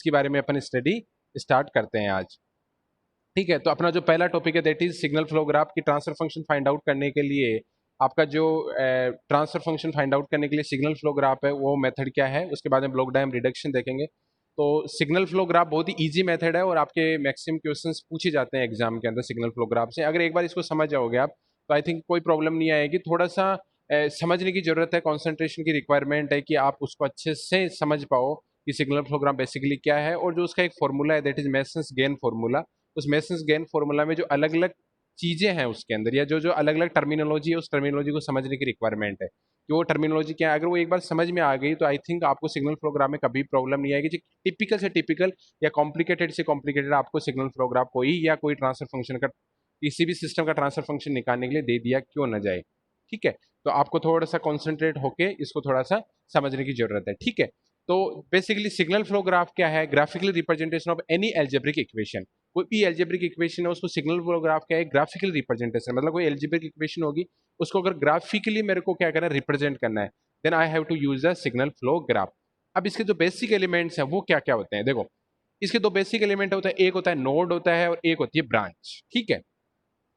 इसके बारे में अपन स्टडी स्टार्ट करते हैं आज। ठीक है, तो अपना जो पहला टॉपिक है that is signal flow graph की ट्रांसफर फंक्शन फाइंड आउट करने के लिए आपका जो ट्रांसफर फंक्शन फाइंड आउट करने के लिए सिग्नल फ्लो ग्राफ है वो मेथड क्या है, उसके बाद में ब्लॉक डायग्राम रिडक्शन देखेंगे। तो सिग्नल फ्लो ग्राफ बहुत ही इजी मेथड है और आपके मैक्सिमम क्वेश्चंस पूछे जाते हैं एग्जाम के अंदर सिग्नल फ्लो ग्राफ से। अगर एक बार इसको समझ जाओगे आप तो आई थिंक कोई प्रॉब्लम नहीं आएगी। थोड़ा सा समझने की जरूरत है, कॉन्सेंट्रेशन की रिक्वायरमेंट है कि आप उसको अच्छे से समझ पाओ कि सिग्नल फ्लो ग्राफ बेसिकली क्या है। और जो उसका एक फॉर्मूला है that is masons gain formula, उस मेसन्स गेन फॉर्मूला में जो अलग अलग चीजें हैं उसके अंदर या जो जो अलग अलग टर्मिनोलॉजी है उस टर्मिनोलॉजी को समझने की रिक्वायरमेंट है कि वो टर्मिनोलॉजी क्या है। अगर वो एक बार समझ में आ गई तो आई थिंक आपको सिग्नल फ्लो ग्राफ में कभी प्रॉब्लम नहीं आएगी। टिपिकल से टिपिकल या कॉम्प्लिकेटेड से कॉम्प्लिकेटेड आपको सिग्नल फ्लो ग्राफ कोई या कोई ट्रांसफर फंक्शन का किसी भी सिस्टम का ट्रांसफर फंक्शन निकालने के लिए दे दिया क्यों ना जाए। ठीक है, तो आपको थोड़ा सा कॉन्सेंट्रेट होके इसको थोड़ा सा समझने की जरूरत है। ठीक है, तो बेसिकली सिग्नल फ्लो ग्राफ क्या है? Graphical representation of any algebraic equation. कोई भी एल्जेब्रिक इक्वेशन है उसको सिग्नल फ्लो ग्राफ क्या है? Graphical representation. मतलब कोई एल्जेब्रिक इक्वेशन होगी उसको अगर ग्राफिकली मेरे को क्या करना है, रिप्रेजेंट करना है, then I have to use the signal flow graph. अब इसके जो बेसिक एलिमेंट्स हैं वो क्या क्या होते हैं? देखो, इसके दो बेसिक एलिमेंट होता है, एक होता है नोड होता है और एक होती है ब्रांच। ठीक है,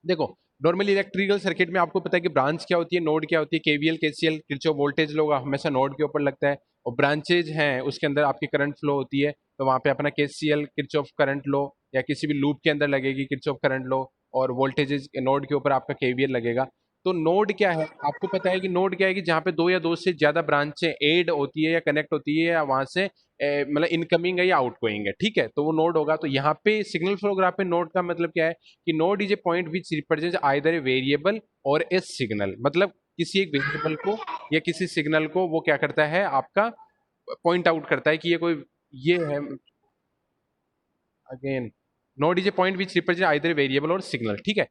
देखो नॉर्मली इलेक्ट्रिकल सर्किट में आपको पता है कि ब्रांच क्या होती है, नोड क्या होती है। KVL KCL Kirchhoff voltage law हमेशा नोड के ऊपर लगता है और ब्रांचेज हैं उसके अंदर आपकी करंट फ्लो होती है, तो वहां पे अपना केसीएल किरचॉफ करंट लॉ या किसी भी लूप के अंदर लगेगी किरचॉफ करंट लॉ, और वोल्टेजेस नोड के ऊपर आपका केवीएल लगेगा। तो नोड क्या है? आपको पता है कि नोड क्या है कि जहाँ पे दो या दो से ज्यादा ब्रांचें ऐड होती है या कनेक्ट होती है या वहां से मतलब इनकमिंग है या आउटगोइंग है। ठीक है, तो वो नोड होगा। तो यहाँ पे सिग्नल फ्लो ग्राफ में नोड का मतलब क्या है कि node is a point which represent either a variable और ए सिग्नल। मतलब किसी एक वेरिएबल को या किसी सिग्नल को वो क्या करता है, आपका पॉइंट आउट करता है कि ये कोई ये है। Again, node is a point which represent either variable और सिग्नल। ठीक है,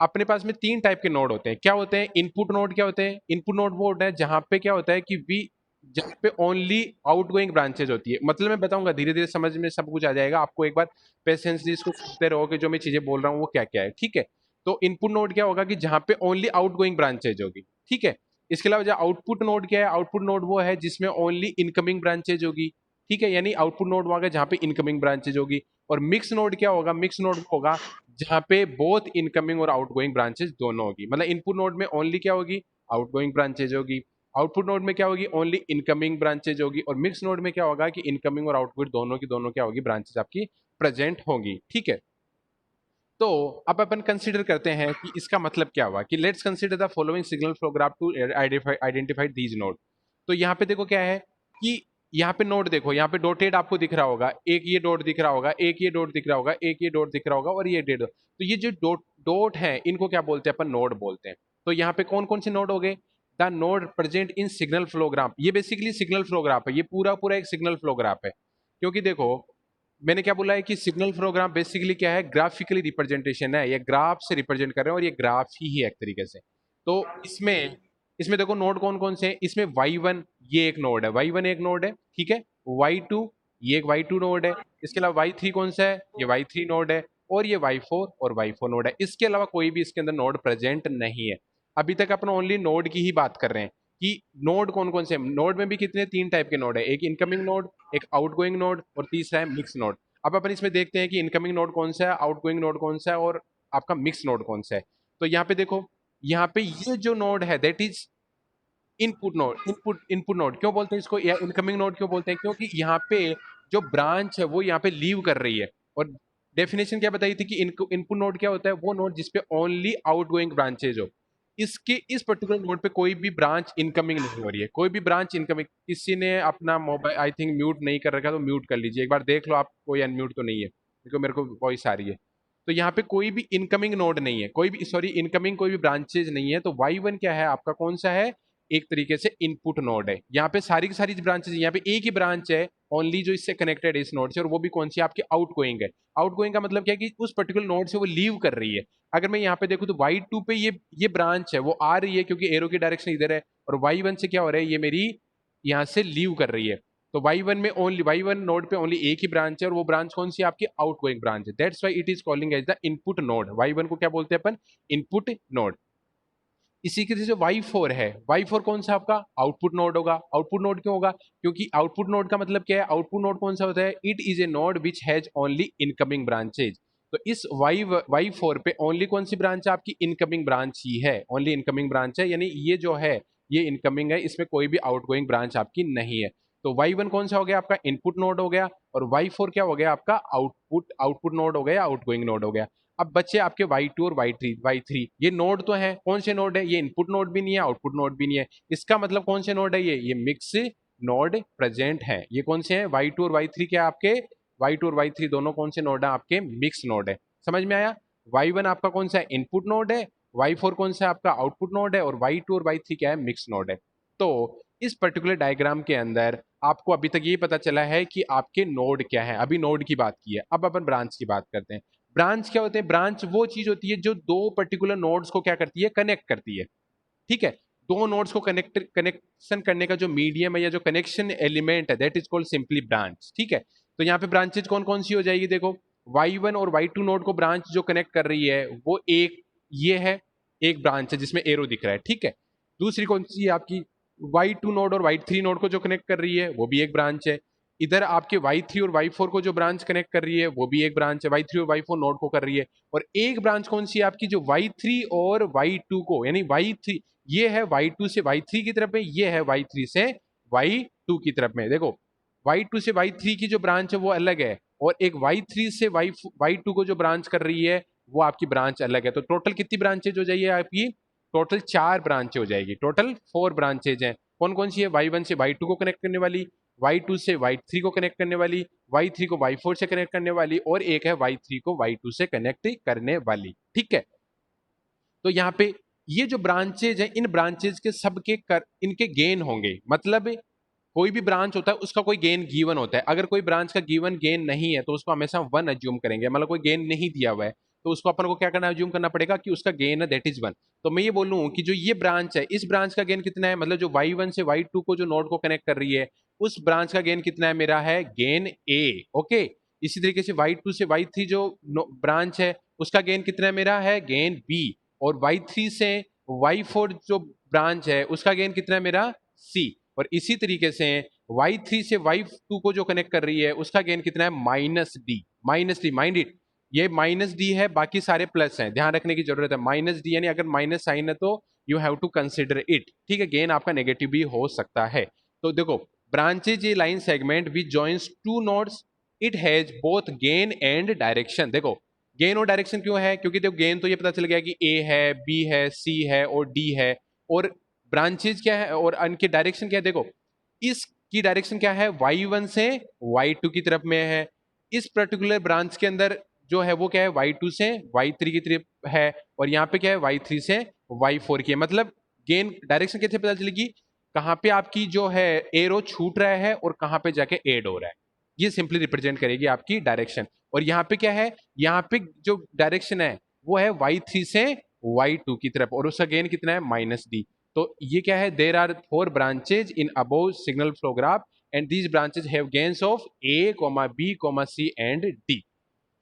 अपने पास में तीन टाइप के नोड होते हैं। क्या होते हैं? Input node. क्या होते हैं? इनपुट नोड वो होता है जहां पे क्या होता है कि वी जहाँ पे ओनली आउटगोइंग ब्रांचेज होती है। मतलब मैं बताऊंगा धीरे धीरे समझ में सब कुछ आ जाएगा आपको, एक बार पेशेंसली इसको सुनते रहो कि जो मैं चीजें बोल रहा हूँ वो क्या क्या है। ठीक है, तो इनपुट नोड क्या होगा कि जहां पे ओनली आउटगोइंग ब्रांचेज होगी। ठीक है, इसके अलावा जो आउटपुट नोड क्या है? आउटपुट नोड वो है जिसमें ओनली इनकमिंग ब्रांचेज होगी। ठीक है, यानी आउटपुट नोड वहां जहां पे इनकमिंग ब्रांचेज होगी। और मिक्स नोड क्या होगा? मिक्स नोड होगा जहां पे बोथ इनकमिंग और आउटगोइंग ब्रांचेस दोनों होगी। मतलब इनपुट नोड में ओनली क्या होगी? आउटगोइंग ब्रांचेज होगी। आउटपुट नोड में क्या होगी? ओनली इनकमिंग ब्रांचेज होगी। और मिक्स नोड में क्या होगा कि इनकमिंग और आउटपुट दोनों की दोनों क्या होगी? ब्रांचेज आपकी प्रेजेंट होंगी। ठीक है, तो अब अपन कंसीडर करते हैं कि इसका मतलब क्या हुआ कि let's consider the following signal flow graph to identify these node. तो यहाँ पे देखो क्या है कि यहाँ पे नोड देखो, यहाँ पे डॉटेड आपको दिख रहा होगा, एक ये डॉट दिख रहा होगा, एक ये डॉट दिख रहा होगा, एक ये डॉट दिख रहा होगा और ये डेड। तो ये जो डॉट डॉट है इनको क्या बोलते हैं? अपन नोड बोलते हैं। तो यहाँ पे कौन कौन से नोड हो गए? The node present in signal flow graph. ये बेसिकली सिग्नल फ्लो ग्राफ है, ये पूरा पूरा एक सिग्नल फ्लो ग्राफ है। क्योंकि देखो मैंने क्या बोला है कि सिग्नल फ्लो ग्राफ बेसिकली क्या है? ग्राफिकली रिप्रेजेंटेशन है, ये ग्राफ से रिप्रेजेंट कर रहे हैं और ये ग्राफ ही है एक तरीके से। तो इसमें इसमें देखो नोड कौन कौन से हैं। इसमें y1 ये एक नोड है, y1 एक नोड है। ठीक है, y2 ये एक y2 नोड है। इसके अलावा y3 कौन सा है? ये y3 नोड है। और ये y4 और y4 नोड है। इसके अलावा कोई भी इसके अंदर नोड प्रेजेंट नहीं है। अभी तक अपन ओनली नोड की ही बात कर रहे हैं कि नोड कौन कौन से। नोड में भी कितने तीन टाइप के नोड है, एक इनकमिंग नोड, एक आउटगोइंग नोड और तीसरा है मिक्स नोड। अब अपन इसमें देखते हैं कि इनकमिंग नोड कौन सा है, आउटगोइंग नोड कौन सा है और आपका मिक्स नोड कौन सा है। तो यहाँ पे देखो, यहाँ पे ये जो नोड है that is input node. Input node क्यों बोलते हैं इसको या इनकमिंग नोड क्यों बोलते हैं? क्योंकि यहाँ पे जो ब्रांच है वो यहाँ पे लीव कर रही है। और डेफिनेशन क्या बताई थी कि इनपुट नोड क्या होता है? वो नोड जिसपे ओनली आउटगोइंग ब्रांचेज हो। इसके इस पर्टिकुलर नोड पे कोई भी ब्रांच इनकमिंग नहीं हो रही है, कोई भी ब्रांच इनकमिंग। किसी ने अपना मोबाइल आई थिंक म्यूट नहीं कर रखा तो म्यूट कर लीजिए, एक बार देख लो आप कोई अनम्यूट तो नहीं है, क्योंकि मेरे को वॉइस आ रही है। तो यहाँ पे कोई भी इनकमिंग नोड नहीं है, कोई भी सॉरी इनकमिंग कोई भी ब्रांचेज नहीं है। तो y1 क्या है आपका? कौन सा है? एक तरीके से इनपुट नोड है। यहाँ पे सारी की सारी ब्रांचेज, यहाँ पे एक ही ब्रांच है ओनली जो इससे कनेक्टेड है इस नोड से, और वो भी कौन सी? आपकी आउटगोइंग है। आउटगोइंग का मतलब क्या है कि उस पर्टिकुलर नोड से वो लीव कर रही है। अगर मैं यहाँ पे देखूँ तो y2 पे ये ब्रांच है वो आ रही है क्योंकि एरो की डायरेक्शन इधर है, और y1 से क्या हो रहा है? ये मेरी यहाँ से लीव कर रही है। तो y1 में ओनली y1 नोड पे ओनली एक ही ब्रांच है और वो ब्रांच कौन सी है? आपकी आउटगोइंग ब्रांच है। That's why it is calling as the input node. y1 को क्या बोलते हैं अपन? Input node. इसी के जैसे Y4 है, Y4 कौन सा आपका आउटपुट नोड होगा। आउटपुट नोड क्यों होगा, क्योंकि आउटपुट नोड का मतलब क्या है, आउटपुट नोड कौन सा होता है, it is a node which has only incoming branches. तो इस Y4 पे ओनली कौन सी ब्रांच है, आपकी इनकमिंग ब्रांच ही है, ओनली इनकमिंग ब्रांच है, यानी ये जो है ये इनकमिंग है, इसमें कोई भी आउटगोइंग ब्रांच आपकी नहीं है। तो Y1 कौन सा हो गया आपका इनपुट नोड हो गया, और Y4 क्या हो गया आपका आउटपुट नोड हो गया, आउटगोइंग नोड हो गया। अब बच्चे आपके Y2 और Y3 ये नोड तो है, कौन से नोड है, ये इनपुट नोड भी नहीं है, आउटपुट नोड भी नहीं है। इसका मतलब कौन से नोड है, ये मिक्स नोड प्रेजेंट है। ये कौन से हैं, Y2 और Y3 के आपके, Y2 और Y3 दोनों कौन से नोड है आपके, मिक्स नोड है। समझ में आया। Y1 आपका कौन सा इनपुट नोड है, Y4 कौन सा आपका आउटपुट नोड है, और Y2 और Y3 क्या है, मिक्स नोड है। तो इस पर्टिकुलर डायग्राम के अंदर आपको अभी तक ये पता चला है कि आपके नोड क्या है, अभी नोड की बात की है, अब अपन ब्रांच की बात करते हैं। ब्रांच क्या होते हैं, ब्रांच वो चीज होती है जो दो पर्टिकुलर नोड्स को क्या करती है, कनेक्ट करती है। ठीक है, दो नोड्स को कनेक्शन करने का जो मीडियम है या जो कनेक्शन एलिमेंट है, that is called simply branch. ठीक है, तो यहाँ पे ब्रांचेज कौन कौन सी हो जाएगी, देखो Y1 और Y2 नोड को ब्रांच जो कनेक्ट कर रही है वो एक ये है, एक ब्रांच है जिसमें एरो दिख रहा है। ठीक है, दूसरी कौन सी है आपकी Y2 नोड और Y3 नोड को जो कनेक्ट कर रही है वो भी एक ब्रांच है। इधर आपके Y3 और Y4 को जो ब्रांच कनेक्ट कर रही है वो भी एक ब्रांच है, Y3 और Y4 नोड को कर रही है। और एक ब्रांच कौन सी है आपकी, जो Y3 और Y2 को, यानी Y3 ये है Y2 से Y3 की तरफ में, ये है Y3 से Y2 की तरफ में। देखो Y2 से Y3 की जो ब्रांच है वो अलग है, और एक Y3 से Y2 को जो ब्रांच कर रही है वो आपकी ब्रांच अलग है। तो टोटल कितनी ब्रांचेज हो जाइए आपकी, टोटल 4 ब्रांचेज हो जाएगी, टोटल 4 ब्रांचेज हैं। कौन कौन सी है, Y1 से Y2 को कनेक्ट करने वाली, Y2 से Y3 को कनेक्ट करने वाली, Y3 को Y4 से कनेक्ट करने वाली, और एक है Y3 को Y2 से कनेक्ट करने वाली। ठीक है, तो यहाँ पे ये जो ब्रांचेज हैं, इन ब्रांचेज के सबके इनके गेन होंगे, मतलब कोई भी ब्रांच होता है उसका कोई गेन गिवन होता है। अगर कोई ब्रांच का गिवन गेन नहीं है तो उसको हमेशा 1 अज्यूम करेंगे, मतलब कोई गेन नहीं दिया हुआ है तो उसको अपन को क्या करना, अज्यूम करना पड़ेगा कि उसका गेन है दैट इज 1। तो मैं ये बोलूँ कि जो ये ब्रांच है, इस ब्रांच का गेन कितना है, मतलब जो Y1 से Y2 को जो नोड को कनेक्ट कर रही है उस ब्रांच का गेन कितना है, मेरा है गेन A। ओके, इसी तरीके से Y2 से Y3 जो ब्रांच है उसका गेन कितना है, मेरा है गेन B। और Y3 से Y4 जो ब्रांच है उसका गेन कितना है, मेरा C। और इसी तरीके से Y3 से Y2 को जो कनेक्ट कर रही है उसका गेन कितना है, -D। -D, माइंड इट, ये -D है, बाकी सारे प्लस हैं, ध्यान रखने की जरूरत है। -D यानी अगर माइनस साइन है तो you have to consider it. ठीक है, गेन आपका नेगेटिव भी हो सकता है। तो देखो branches A line segment which joins two nodes, it has both gain and direction. देखो गेन और डायरेक्शन क्यों है, क्योंकि देखो गेन तो ये पता चल गया कि A है, B है, C है और D है, और ब्रांचेज क्या है और इनके डायरेक्शन क्या है, देखो इसकी डायरेक्शन क्या है, Y1 से Y2 की तरफ में है। इस पर्टिकुलर ब्रांच के अंदर जो है वो क्या है, Y2 से Y3 की तरफ है, और यहाँ पे क्या है Y3 से Y4 की है। मतलब गेन डायरेक्शन कैसे पता चलेगी, कहाँ पे आपकी जो है एरो छूट रहा है और कहाँ पे जाके एड हो रहा है, ये सिंपली रिप्रेजेंट करेगी आपकी डायरेक्शन। और यहाँ पे क्या है, यहाँ पे जो डायरेक्शन है वो है Y3 से Y2 की तरफ, और उसका गेन कितना है, -D। तो ये क्या है, there are 4 branches in above signal flow graph and these branches have gains of A, B, C and D।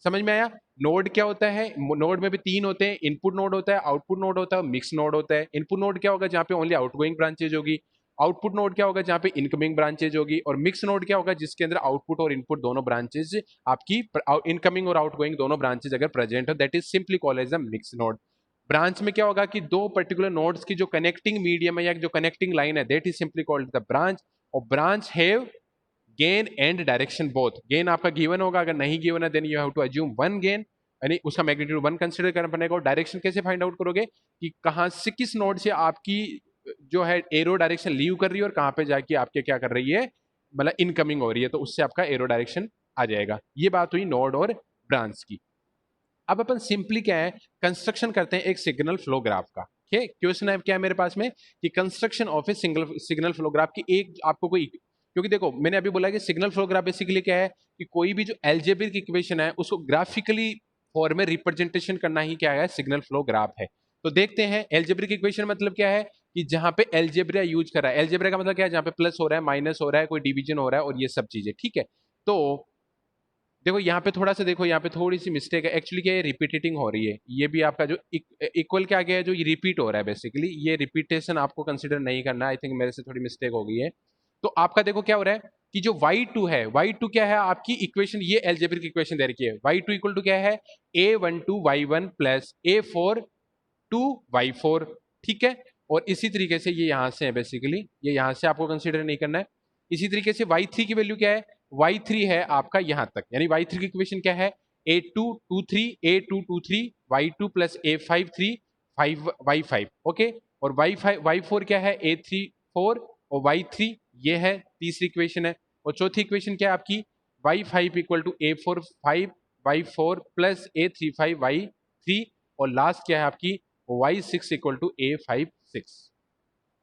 समझ में आया। नोड क्या होता है, नोड में भी 3 होते हैं, इनपुट नोड होता है, आउटपुट नोड होता है, मिक्स नोड होता है। इनपुट नोड क्या होगा, जहाँ पे ओनली आउटगोइंग ब्रांचेज होगी। आउटपुट नोड क्या होगा, जहाँ पे इनकमिंग ब्रांचेज होगी। और मिक्स नोड क्या होगा, जिसके अंदर आउटपुट और इनपुट दोनों ब्रांचेज आपकी इनकमिंग और आउटगोइंग दोनों ब्रांचेज अगर प्रेजेंट हो, that is simply called as a mix node. Branch में क्या होगा कि दो पर्टिकुलर नोड्स की जो कनेक्टिंग मीडियम है या जो कनेक्टिंग लाइन है, that is simply called the branch. और branch have gain and direction both. Gain आपका गिवन होगा, अगर नहीं गिवन है then you have to assume 1 gain, यानी उसका मैग्नीट्यूड 1 कंसीडर करना पड़ेगा। और डायरेक्शन कैसे फाइंड आउट करोगे कि कहां से, किस नोड से आपकी जो है एरो डायरेक्शन लीव कर रही है और कहां पे जाके आपके क्या कर रही है, मतलब इनकमिंग हो रही है, तो उससे आपका एरो डायरेक्शन आ जाएगा। ये बात हुई नोड और ब्रांच की। अब अपन सिंपली क्या है, कंस्ट्रक्शन करते हैं एक सिग्नल फ्लो ग्राफ का। ठीक, क्वेश्चन है क्या है मेरे पास में कि construction of A signal flow graph की एक आपको कोई, क्योंकि देखो मैंने अभी बोला कि सिग्नल फ्लो ग्राफ बेसिकली क्या है कि कोई भी जो एल्जेब्रिक इक्वेशन है उसको ग्राफिकली फॉर्म में रिप्रेजेंटेशन करना ही क्या है, सिग्नल फ्लो ग्राफ है। तो देखते हैं एल्जेब्रिक इक्वेशन मतलब क्या है कि जहां पे एल्जेब्रा यूज कर रहा है, एल्जेब्रा का मतलब क्या है, जहां पे प्लस हो रहा है, माइनस हो रहा है, कोई डिवीजन हो रहा है और ये सब चीजें। ठीक है, तो देखो यहाँ पे थोड़ा सा, देखो यहाँ पे थोड़ी सी मिस्टेक है एक्चुअली, क्या है रिपीटिंग हो रही है, ये भी आपका जो इक्वल क्या गया है, जो ये रिपीट हो रहा है बेसिकली, ये रिपीटेशन आपको कंसिडर नहीं करना, आई थिंक मेरे से थोड़ी मिस्टेक हो गई है। तो आपका देखो क्या हो रहा है कि जो y2 है, y2 क्या है आपकी इक्वेशन, ये एल्जेब्रिक इक्वेशन दे रखी है, y2 इक्वल टू क्या है a12y1 प्लस a42y4, ठीक है। और इसी तरीके से ये यहाँ से है बेसिकली, ये यहाँ से आपको कंसिडर नहीं करना है। इसी तरीके से y3 की वैल्यू क्या है, y3 है आपका यहाँ तक, यानी y3 की इक्वेशन क्या है a223 y2 plus a53 y5, okay. और y4 क्या है a34 और y3, ये है तीसरी इक्वेशन है। और चौथी इक्वेशन क्या है आपकी y5 equal to a45 y4 plus a35 y3, और लास्ट क्या है आपकी y6 इक्वल टू a56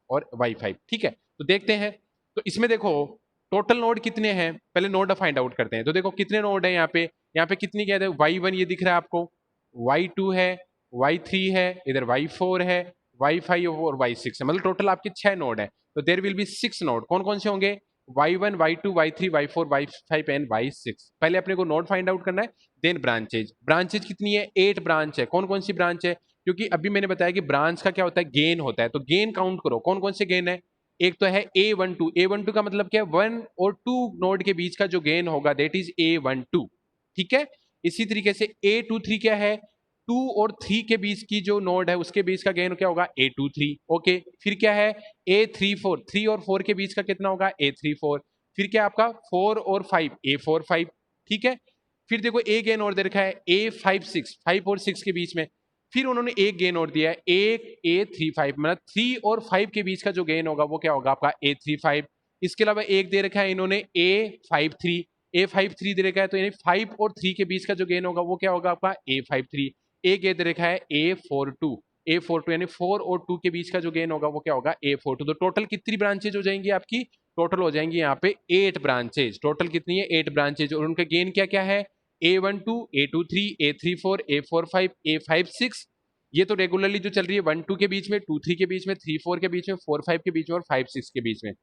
और y5, ठीक है। तो देखते हैं, तो इसमें देखो टोटल नोड कितने हैं, पहले नोड फाइंड आउट करते हैं। तो देखो कितने नोड हैं यहाँ पे कितनी क्या है, y1 ये दिख रहा है आपको, y2 है, y3 है, इधर y4 है, y5 और y6 है, मतलब टोटल आपके 6 नोड है। तो देर विल बी 6 नोड, कौन कौन से होंगे y1 y2 y3 y4 y5 and y6। पहले अपने को नोड फाइंड आउट करना है, देन ब्रांचेज। ब्रांचेज कितनी है 8 ब्रांच है, कौन कौन सी ब्रांच है, क्योंकि अभी मैंने बताया कि ब्रांच का क्या होता है गेन होता है, तो गेन काउंट करो कौन कौन से गेन है। एक तो है a12 का मतलब क्या है 1 और 2 नोड के बीच का जो गेन होगा दैट इज a12, ठीक है। इसी तरीके से a23 क्या है 2 और 3 के बीच की जो नोड है उसके बीच का गेन क्या होगा a23, ओके। फिर क्या है a34, 3 और 4 के बीच का कितना होगा a34। फिर क्या आपका 4 और 5 a45, ठीक है। फिर देखो एक गेन और दे रखा है a56, 5 और 6 के बीच में। फिर उन्होंने एक गेन और दिया है एक a35, मतलब 3 और 5 के बीच का जो गेन होगा वो क्या होगा आपका a35। इसके अलावा एक दे रखा है इन्होंने a53 दे रखा है, तो यानी 5 और 3 के बीच का जो गेन होगा वो क्या होगा आपका a53। एक ये दे रखा है a42 यानी 4 और 2 के बीच का जो गेन होगा वो क्या होगा a42। तो टोटल कितनी ब्रांचेज हो जाएंगी आपकी, टोटल हो जाएंगी यहाँ पे 8 ब्रांचेज। टोटल कितनी है 8 ब्रांचेज, और उनका गेन क्या क्या है a12 a23 a34 a45 a56। ये तो रेगुलरली जो चल रही है 1 2 के बीच में, 2 3 के बीच में, 3 4 के बीच में, 4 5 के बीच में और 5 6 के बीच में।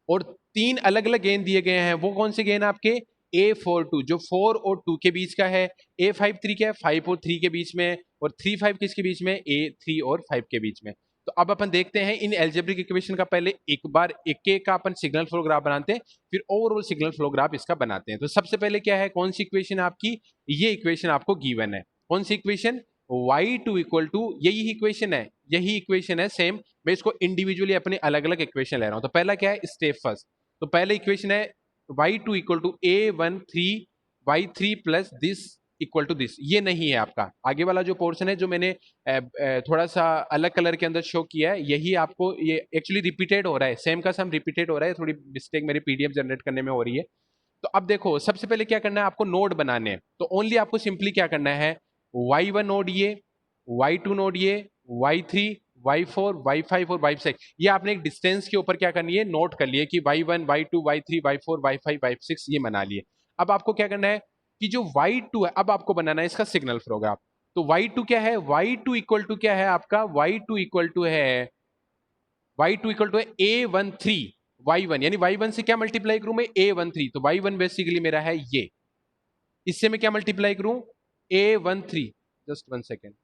और 3 अलग अलग गेन दिए गए हैं, वो कौन से गेन आपके a42 जो 4 और 2 के बीच का है, a53 क्या है 5 और 3 के बीच में, और 3 5 किसके बीच में a3 और 5 के बीच में। तो अब अपन देखते हैं इन एल्जेब्रिक इक्वेशन का पहले एक बार एक एक का अपन सिग्नल फ्लो ग्राफ बनाते हैं, फिर ओवरऑल सिग्नल फ्लो ग्राफ इसका बनाते हैं। तो सबसे पहले क्या है, कौन सी इक्वेशन आपकी, ये इक्वेशन आपको गिवन है, कौन सी इक्वेशन y2 इक्वल टू, यही इक्वेशन है, यही इक्वेशन है सेम। मैं इसको इंडिविजुअली अपने अलग अलग इक्वेशन ले रहा हूं। तो पहला क्या है स्टेप फर्स्ट, तो पहले इक्वेशन है y2 equal to a13 y3 plus this equal to this, ये नहीं है आपका। आगे वाला जो पोर्शन है जो मैंने थोड़ा सा अलग कलर के अंदर शो किया है, यही आपको, ये एक्चुअली रिपीटेड हो रहा है, सेम का सेम रिपीटेड हो रहा है, थोड़ी मिस्टेक मेरी पीडीएफ जनरेट करने में हो रही है। तो अब देखो सबसे पहले क्या करना है आपको, नोड बनाने हैं। तो ओनली आपको सिंपली क्या करना है y1 नोड ये, y2 नोड ये, y3 y4 y5 और y6, ये आपने एक डिस्टेंस के ऊपर क्या करनी है नोट कर लिए कि y1 y2 y3 y4 y5 y6 ये बना लिए। अब आपको क्या करना है कि जो y2 है अब आपको बनाना है इसका सिग्नल फ्लो ग्राफ। तो y2 क्या है, y2 इक्वल टू क्या है आपका, y2 इक्वल टू है a13 y1, यानी y1 से क्या मल्टीप्लाई करूं मैं a13, तो y1 बेसिकली मेरा है ये, इससे मैं क्या मल्टीप्लाई करूं a13। जस्ट 1 सेकेंड,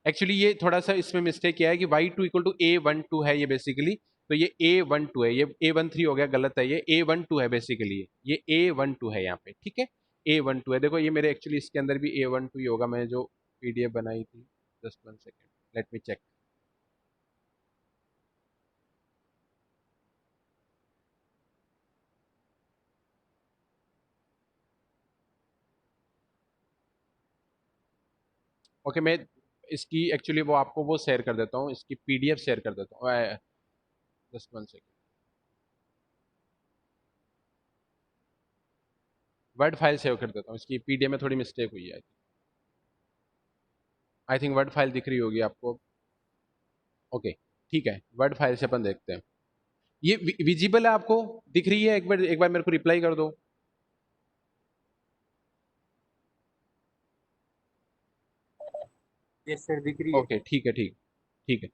एक्चुअली ये थोड़ा सा इसमें मिस्टेक किया है कि y2 इक्वल टू a12 है ये बेसिकली, तो ये a12 है, ये a13 हो गया, गलत है, ये a12 है बेसिकली, ये a12 है यहाँ पे, ठीक है a12 है। देखो ये मेरे एक्चुअली इसके अंदर भी a12 ही होगा, मैंने जो पीडीएफ बनाई थी। Just 1 second, let me check. Okay, मैं इसकी एक्चुअली वो आपको वो शेयर कर देता हूँ, इसकी पीडीएफ शेयर कर देता हूँ। Just 1 second, word file save कर देता हूँ, इसकी पीडीएफ में थोड़ी मिस्टेक हुई है। आई थिंक वर्ड फाइल दिख रही होगी आपको। ओके ठीक है, वर्ड फाइल से अपन देखते हैं, ये विजिबल है आपको, दिख रही है, एक बार मेरे को रिप्लाई कर दो। यस सर दिख रही है। ओके ठीक है, ठीक ठीक है।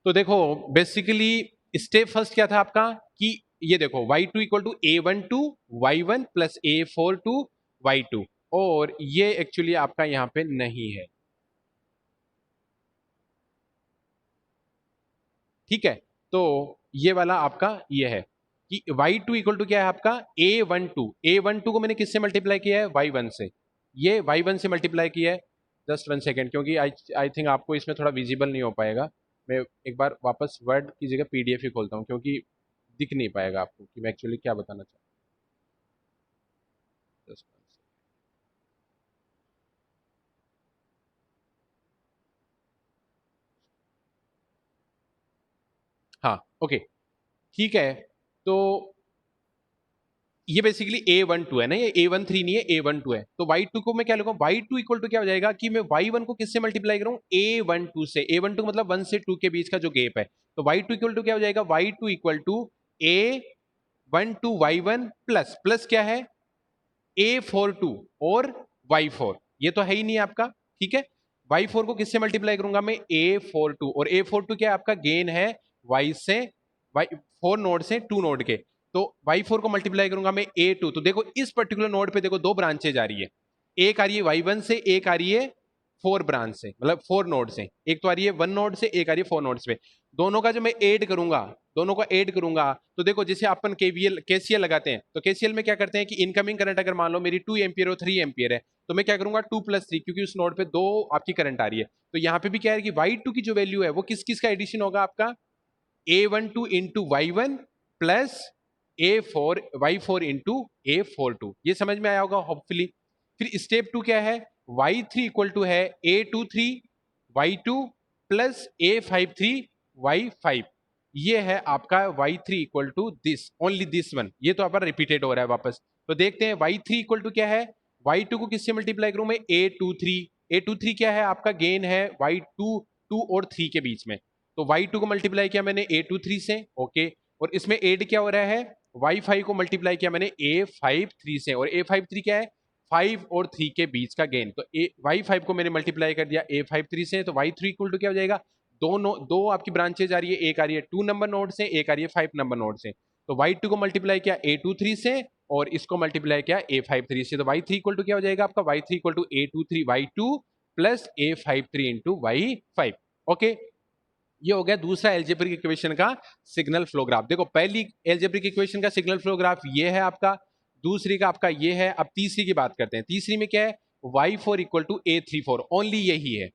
तो देखो बेसिकली स्टेप फर्स्ट क्या था आपका कि ये देखो y2 equal to a12 y1 plus a42 y2, और ये एक्चुअली आपका यहाँ पे नहीं है, ठीक है। तो ये वाला आपका ये है कि y2 इक्वल टू क्या है आपका a12 को मैंने किससे मल्टीप्लाई किया है, y1 से, ये y1 से मल्टीप्लाई किया है। जस्ट 1 सेकेंड, क्योंकि आई थिंक आपको इसमें थोड़ा विजिबल नहीं हो पाएगा, मैं एक बार वापस वर्ड की जगह पीडीएफ ही खोलता हूँ, क्योंकि दिख नहीं पाएगा आपको कि मैं एक्चुअली क्या बताना चाहता हूँ। Just 1 second। हाँ ओके, ठीक है। तो ये बेसिकली a12 है ना, ये a13 नहीं है, a12 है। तो y2 को मैं क्या लिखूं, y2 इक्वल टू क्या हो जाएगा कि मैं y1 को किससे मल्टीप्लाई करूं, a12 से। a12 मतलब 1 से 2 के बीच का जो गैप है, तो y2 इक्वल टू क्या हो जाएगा, y2 equal to a12 y1 plus plus क्या है a42 और y4, ये तो है ही नहीं आपका, ठीक है। y4 को किससे मल्टीप्लाई करूंगा मैं, a42, और a42 क्या है आपका गेन है y से, y 4 नोड से 2 नोड के, तो y4 को मल्टीप्लाई करूंगा मैं a2। तो देखो इस पर्टिकुलर नोड पे देखो दो ब्रांचेज आ रही है, एक आ रही है y1 से, एक आ रही है 4 ब्रांच से, मतलब 4 नोड से, एक तो आ रही है 1 नोड से, एक आ रही है 4 नोड्स पे। दोनों का जब मैं ऐड करूंगा, दोनों का ऐड करूंगा, तो देखो जैसे अपन केवीएल केसीएल लगाते हैं, तो केसीएल में क्या करते हैं कि इनकमिंग करंट अगर मान लो मेरी 2 एम्पियर और 3 एम्पियर है, तो मैं क्या करूंगा 2 प्लस 3, क्योंकि उस नोड पे दो आपकी करंट आ रही है। तो यहाँ पे भी क्या है कि y2 की जो वैल्यू है वो किस किस का एडिशन होगा आपका, a12 into y1 plus a4 y4 into a42। ये समझ में आया होगा होपफुली। फिर स्टेप 2 क्या है, y3 इक्वल टू है a23 y2 plus a53 y5, ये है आपका y3 equal to this, only this one, ये तो आपका रिपीटेड हो रहा है वापस। तो देखते हैं y3 इक्वल टू क्या है, y2 को किससे मल्टीप्लाई करूं मैं, a23 क्या है आपका गेन है y2 2 और 3 के बीच में, तो y2 को मल्टीप्लाई किया मैंने a23 से, ओके, और इसमें ऐड क्या हो रहा है, y5 को मल्टीप्लाई किया मैंने a53 से, और a53 क्या है 5 और 3 के बीच का गेन, तो y5 को मैंने मल्टीप्लाई कर दिया a53 से, तो y3 इक्वल टू क्या हो जाएगा, दो आपकी ब्रांचेज आ रही है, एक आ रही है 2 नंबर नोड से, एक आ रही है 5 नंबर नोड से, तो y2 को मल्टीप्लाई किया a23 से, और इसको मल्टीप्लाई किया a53 से, तो y3 इक्वल टू क्या हो जाएगा आपका, y3 equal to a23 y2 plus a53 into y5, okay. ये हो गया दूसरा एल्जेब्रिक इक्वेशन का सिग्नल फ्लो ग्राफ। देखो पहली एल्जेब्रिक इक्वेशन का सिग्नल फ्लो ग्राफ ये है आपका, दूसरी का आपका ये है। अब तीसरी की बात करते हैं, तीसरी में क्या है, y4 equal to a34, only यही है,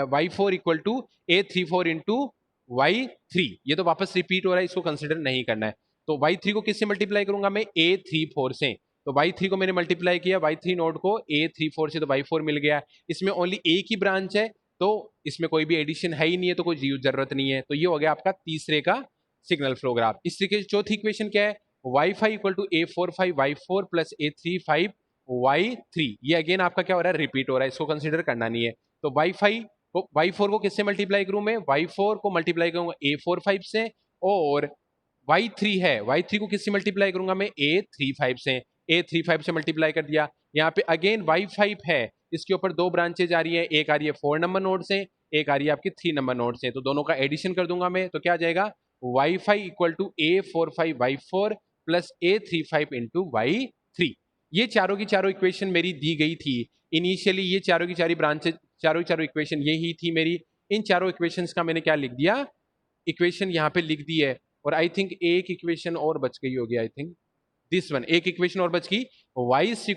y4 equal to a34 into y3, ये तो वापस रिपीट हो रहा है, इसको कंसिडर नहीं करना है। तो y3 को किससे मल्टीप्लाई करूंगा मैं, a34 से, तो y3 को मैंने मल्टीप्लाई किया y3 नोड को a34 से, तो y4 मिल गया। इसमें ओनली एक ही ब्रांच है, तो इसमें कोई भी एडिशन है ही नहीं है, तो कोई जरूरत नहीं है। तो ये हो गया आपका तीसरे का सिग्नल फ्लो ग्राफ। इस तरीके से चौथी इक्वेशन क्या है, y5 equal to a45 y4 plus a35 y3, ये अगेन आपका क्या हो रहा है, रिपीट हो रहा है, इसको कंसिडर करना नहीं है। तो y5 को y4 को किससे मल्टीप्लाई करूं मैं, y4 को मल्टीप्लाई करूंगा a45 से, और y3 है, y3 को किससे मल्टीप्लाई करूंगा मैं, a35 से, a35 से मल्टीप्लाई कर दिया। यहाँ पे अगेन y5 है, इसके ऊपर दो ब्रांचेज आ रही है, एक आ रही है 4 नंबर नोड से, एक आ रही है आपकी 3 नंबर नोड से, तो दोनों का एडिशन कर दूंगा मैं, तो क्या आ जाएगा, y5 equal to a45 y4 plus a35 into y3। ये चारों की चारों इक्वेशन मेरी दी गई थी इनिशियली, ये चारों की चारों ब्रांचेज, चारों की चारों इक्वेशन यही थी मेरी। इन चारों इक्वेशंस का मैंने क्या लिख दिया, इक्वेशन यहाँ पे लिख दी है, और आई थिंक एक इक्वेशन और बच गई होगी, आई थिंक दिस वन, एक इक्वेशन और बच गई, y6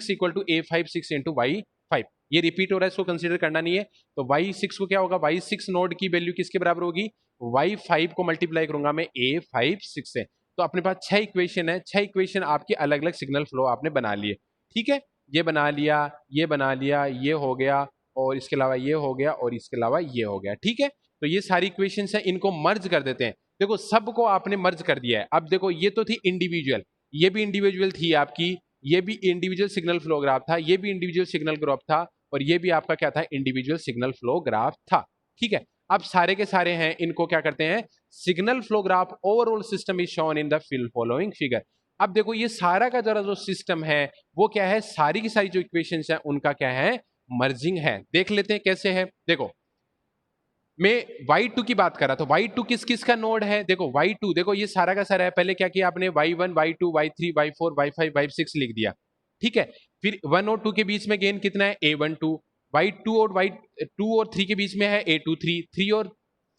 equal to a56 into y5, ये रिपीट हो रहा है, इसको कंसीडर करना नहीं है। तो y6 को क्या होगा, y6 नोड की वैल्यू किसके बराबर होगी, y5 को मल्टीप्लाई करूंगा मैं a56 से। तो अपने पास 6 इक्वेशन है, 6 इक्वेशन आपके अलग अलग सिग्नल फ्लो आपने बना लिए, ठीक है, ये बना लिया, ये बना लिया, ये हो गया, और इसके अलावा ये हो गया, और इसके अलावा ये हो गया, ठीक है। तो ये सारी इक्वेशन है, इनको मर्ज कर देते हैं। देखो सबको आपने मर्ज कर दिया है। अब देखो ये तो थी इंडिविजुअल, ये भी इंडिविजुअल थी आपकी, ये भी इंडिविजुअल सिग्नल फ्लो ग्राफ था, ये भी इंडिविजुअल सिग्नल ग्राफ था, और ये भी आपका क्या था, इंडिविजुअल सिग्नल फ्लो ग्राफ था, ठीक है। अब सारे के सारे हैं, इनको क्या करते हैं, signal flow graph overall system is shown in the following figure. अब देखो ये सारा का जरा जो सिस्टम है वो क्या है, सारी की सारी जो इक्वेशंस है उनका क्या है, मर्जिंग है। देख लेते हैं कैसे है। देखो मैं y2 की बात कर रहा था। y2 किस किस का नोड है? देखो y2, देखो ये सारा का सारा है। पहले क्या किया आपने, y1 y2 y3 y4 y5 y6 लिख दिया, ठीक है। फिर 1 और 2 के बीच में गेन कितना है, a12। y2 और y2 और 3 के बीच में है a23, 3 और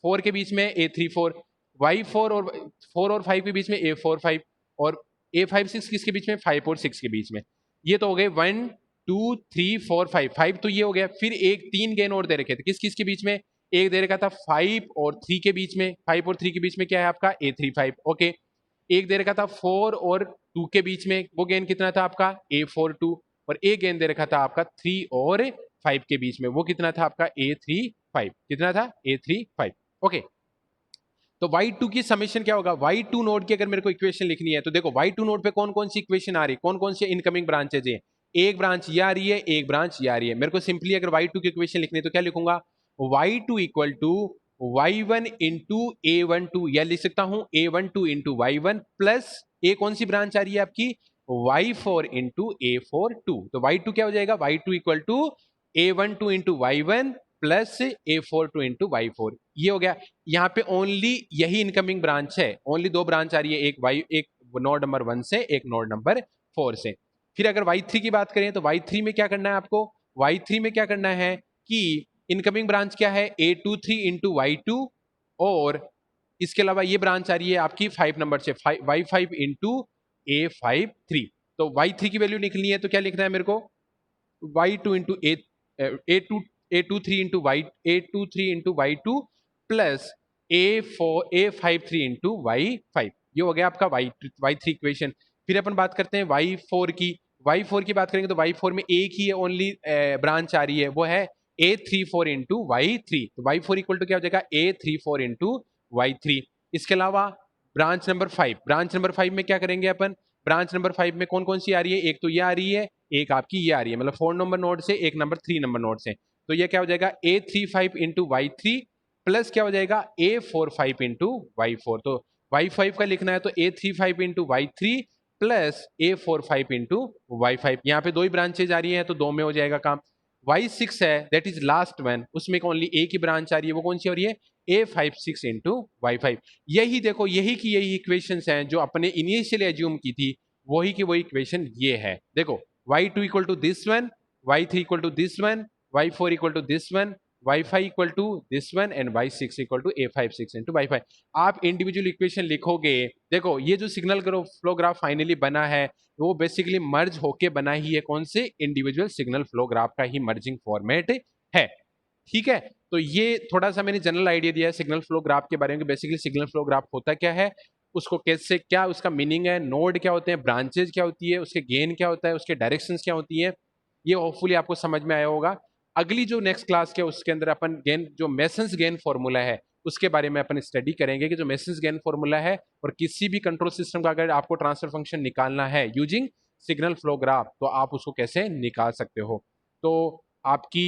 4 के बीच में a34, y4 और 4 और 5 के बीच में a45, और a5 6 किसके बीच में, 5 और 6 के बीच में। ये तो हो गए 1 2 3 4 5, 5 तो ये हो गया। फिर एक 3 गेन और दे रखे थे, किस किस के बीच में, एक दे रखा था 5 और 3 के बीच में, 5 और 3 के बीच में क्या है आपका a35, ओके। एक दे रखा था 4 और 2 के बीच में, वो गेन कितना था आपका a42, और एक गेन दे रखा था आपका 3 और 5 के बीच में, वो कितना था आपका a35, कितना था a35, ओके। तो y2 की समेशन क्या होगा, y2 नोड की अगर मेरे को इक्वेशन लिखनी है तो देखो y2 नोड पे कौन कौन सी इक्वेशन आ रही है, कौन कौन सी इनकमिंग ब्रांचेज है, एक ब्रांच ये आ रही है, एक ब्रांच ये आ रही है। मेरे को सिंपली अगर y2 की इक्वेशन लिखनी है तो क्या लिखूंगा, y2 equal to y1 into a12, या लिख सकता हूं a12 इंटू y1 प्लस ए कौन सी ब्रांच आ रही है आपकी, y4 इंटू a42। तो y2 क्या हो जाएगा, y2 equal to a12 into y1 plus a42 into y4, ये हो गया। यहाँ पे ओनली यही इनकमिंग ब्रांच है, ओनली दो ब्रांच आ रही है, एक नोड नंबर 1 से, एक नोड नंबर 4 से। फिर अगर y3 की बात करें तो y3 में क्या करना है आपको, y3 में क्या करना है कि इनकमिंग ब्रांच क्या है a23 इंटू y2, और इसके अलावा ये ब्रांच आ रही है आपकी 5 नंबर से, y5 इंटू a53। तो y3 की वैल्यू निकलनी है तो क्या लिखना है मेरे को, y2 into a2 a23 into a23 into y2 plus a53 into y5, ये हो गया आपका y3 इक्वेशन। फिर अपन बात करते हैं y4 की, y4 की बात करेंगे तो y4 में एक ही ओनली ब्रांच आ रही है, वो है a34 इंटू y3। तो y4 इक्वल टू क्या हो जाएगा a34 इंटू y3। इसके अलावा ब्रांच नंबर 5, ब्रांच नंबर 5 में क्या करेंगे अपन, ब्रांच नंबर 5 में कौन कौन सी आ रही है, एक तो ये आ रही है, एक आपकी ये आ रही है, मतलब 4 नंबर नोड से, एक नंबर 3 नंबर नोड से। तो ये क्या हो जाएगा a35 इंटू y3 प्लस क्या हो जाएगा a45 इंटू y4। तो y5 का लिखना है तो a35 into y3 plus a45 into y5। यहाँ पे दो ही ब्रांचेज आ रही हैं तो दो में हो जाएगा काम। y6 है, दैट इज लास्ट वन, उसमें ओनली एक ही ब्रांच आ रही है, वो कौन सी हो रही है a56 इंटू y5। यही देखो, यही की यही इक्वेशंस हैं जो अपने इनिशियली एज्यूम की थी, वही की वही इक्वेशन ये है। देखो y2 equal to this one, y3 equal to this one, y4 equal to this one, y5 equal to this one, and y6 equal to a56 into y5। आप इंडिविजुअल इक्वेशन लिखोगे, देखो ये जो सिग्नल फ्लो ग्राफ फाइनली बना है वो basically मर्ज होके बना ही है, कौन से इंडिविजुअल सिग्नल फ्लो ग्राफ का ही मर्जिंग फॉर्मेट है, ठीक है। तो ये थोड़ा सा मैंने जनरल आइडिया दिया है सिग्नल फ्लो ग्राफ के बारे में, बेसिकली सिग्नल फ्लो ग्राफ होता क्या है, उसको कैसे, क्या उसका मीनिंग है, नोड क्या होते हैं, ब्रांचेज क्या होती है, उसके गेन क्या होता है, उसके डायरेक्शंस क्या होती है, ये होपफुली आपको समझ में आया होगा। अगली जो नेक्स्ट क्लास के उसके अंदर अपन गेन, जो मेसन्स गेन फॉर्मूला है उसके बारे में अपन स्टडी करेंगे कि जो मेसन्स गेन फॉर्मूला है, और किसी भी कंट्रोल सिस्टम का अगर आपको ट्रांसफर फंक्शन निकालना है यूजिंग सिग्नल फ्लो ग्राफ तो आप उसको कैसे निकाल सकते हो। तो आपकी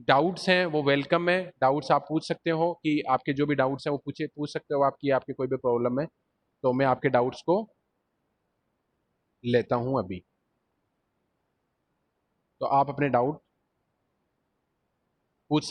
डाउट्स हैं वो वेलकम है, डाउट्स आप पूछ सकते हो, कि आपके जो भी डाउट्स हैं वो पूछ सकते हो, आपकी आपकी कोई भी प्रॉब्लम है तो मैं आपके डाउट्स को लेता हूं अभी। तो आप अपने डाउट